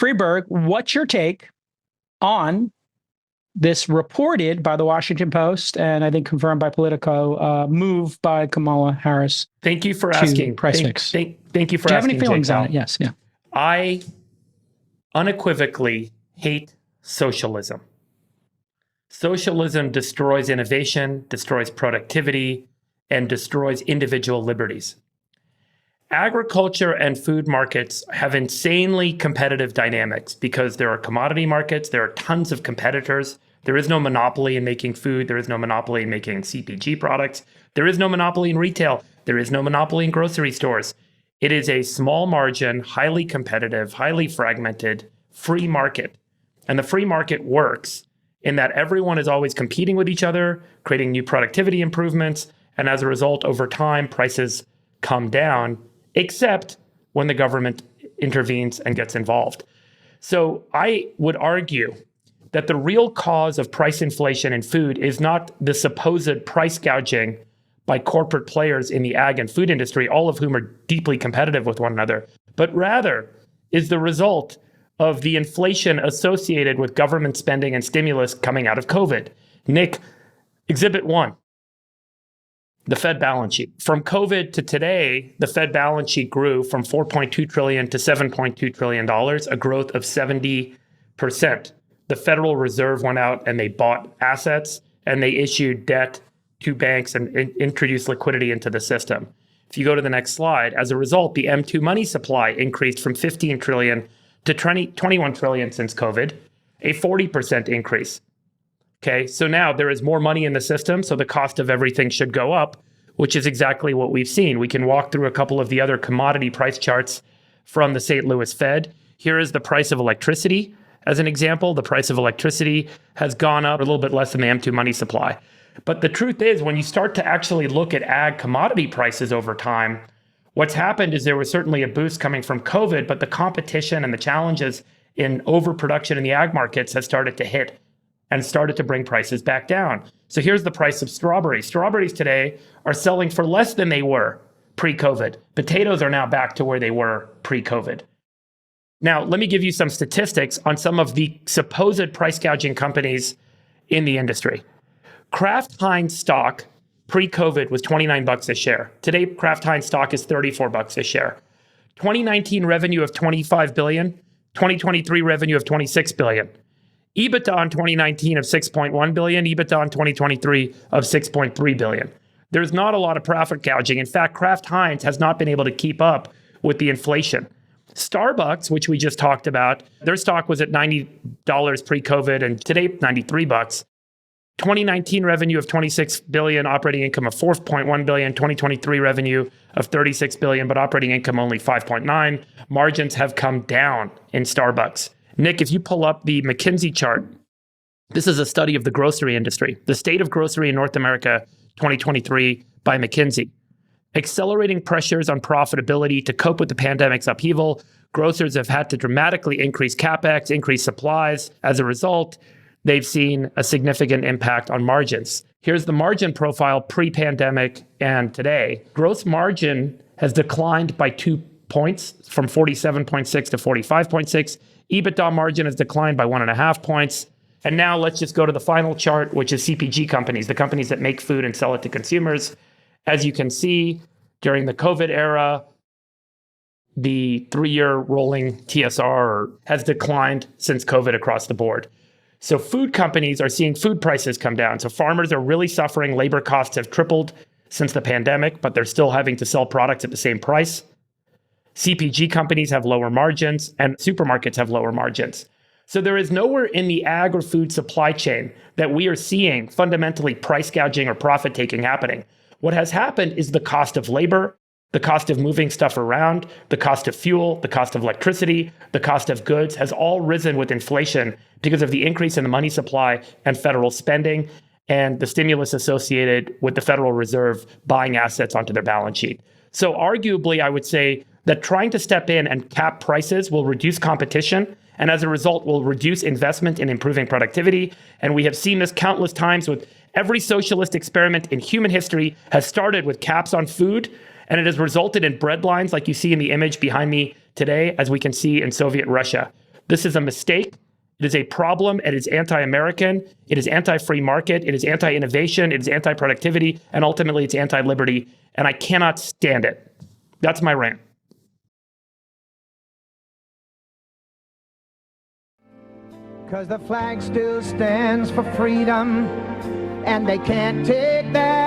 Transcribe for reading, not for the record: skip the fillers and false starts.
Freeberg, what's your take on this reported by the Washington Post and I think confirmed by Politico move by Kamala Harris? Thank you for asking. Price fix. Thank you for asking. Do you have any feelings on it? Yes. Yeah. I unequivocally hate socialism. Socialism destroys innovation, destroys productivity, and destroys individual liberties. Agriculture and food markets have insanely competitive dynamics because there are commodity markets, there are tons of competitors. There is no monopoly in making food. There is no monopoly in making CPG products. There is no monopoly in retail. There is no monopoly in grocery stores. It is a small margin, highly competitive, highly fragmented, free market. And the free market works in that everyone is always competing with each other, creating new productivity improvements. And as a result, over time, prices come down, except when the government intervenes and gets involved. So I would argue that the real cause of price inflation in food is not the supposed price gouging by corporate players in the ag and food industry, all of whom are deeply competitive with one another, but rather is the result of the inflation associated with government spending and stimulus coming out of COVID. Nick, Exhibit 1. The Fed balance sheet. From COVID to today, the Fed balance sheet grew from $4.2 trillion to $7.2 trillion, a growth of 70%. The Federal Reserve went out and they bought assets and they issued debt to banks and introduced liquidity into the system. If you go to the next slide, as a result, the M2 money supply increased from 15 trillion to 21 trillion since COVID, a 40% increase. Okay, so now there is more money in the system, so the cost of everything should go up, which is exactly what we've seen. We can walk through a couple of the other commodity price charts from the St. Louis Fed. Here is the price of electricity. As an example, the price of electricity has gone up a little bit less than the M2 money supply. But the truth is, when you start to actually look at ag commodity prices over time, what's happened is there was certainly a boost coming from COVID, but the competition and the challenges in overproduction in the ag markets has started to hit and started to bring prices back down. So here's the price of strawberries. Strawberries today are selling for less than they were pre-COVID. Potatoes are now back to where they were pre-COVID. Now, let me give you some statistics on some of the supposed price gouging companies in the industry. Kraft Heinz stock pre-COVID was $29 a share. Today, Kraft Heinz stock is $34 a share. 2019 revenue of $25 billion, 2023 revenue of $26 billion. EBITDA in 2019 of $6.1 billion, EBITDA in 2023 of $6.3 billion. There's not a lot of profit gouging. In fact, Kraft Heinz has not been able to keep up with the inflation. Starbucks, which we just talked about, their stock was at $90 pre-COVID and today $93. 2019 revenue of $26 billion, operating income of $4.1 billion, 2023 revenue of $36 billion, but operating income only 5.9. Margins have come down in Starbucks. Nick, if you pull up the McKinsey chart, this is a study of the grocery industry, the state of grocery in North America, 2023 by McKinsey. Accelerating pressures on profitability to cope with the pandemic's upheaval, grocers have had to dramatically increase CapEx, increase supplies. As a result, they've seen a significant impact on margins. Here's the margin profile pre-pandemic and today. Gross margin has declined by 2 points from 47.6 to 45.6. EBITDA margin has declined by 1.5 points. And now let's just go to the final chart, which is CPG companies, the companies that make food and sell it to consumers. As you can see, during the COVID era, the 3-year rolling TSR has declined since COVID across the board. So food companies are seeing food prices come down. So farmers are really suffering. Labor costs have tripled since the pandemic, but they're still having to sell products at the same price. CPG companies have lower margins and supermarkets have lower margins. So there is nowhere in the ag or food supply chain that we are seeing fundamentally price gouging or profit taking happening. What has happened is the cost of labor, the cost of moving stuff around, the cost of fuel, the cost of electricity, the cost of goods has all risen with inflation because of the increase in the money supply and federal spending and the stimulus associated with the Federal Reserve buying assets onto their balance sheet. So arguably, I would say that trying to step in and cap prices will reduce competition and as a result will reduce investment in improving productivity. And we have seen this countless times with every socialist experiment in human history has started with caps on food, and it has resulted in bread lines like you see in the image behind me today, as we can see in Soviet Russia. This is a mistake. It is a problem. It is anti-American. It is anti-free market. It is anti-innovation. It is anti-productivity. And ultimately, it's anti-liberty. And I cannot stand it. That's my rant. Because the flag still stands for freedom, and they can't take that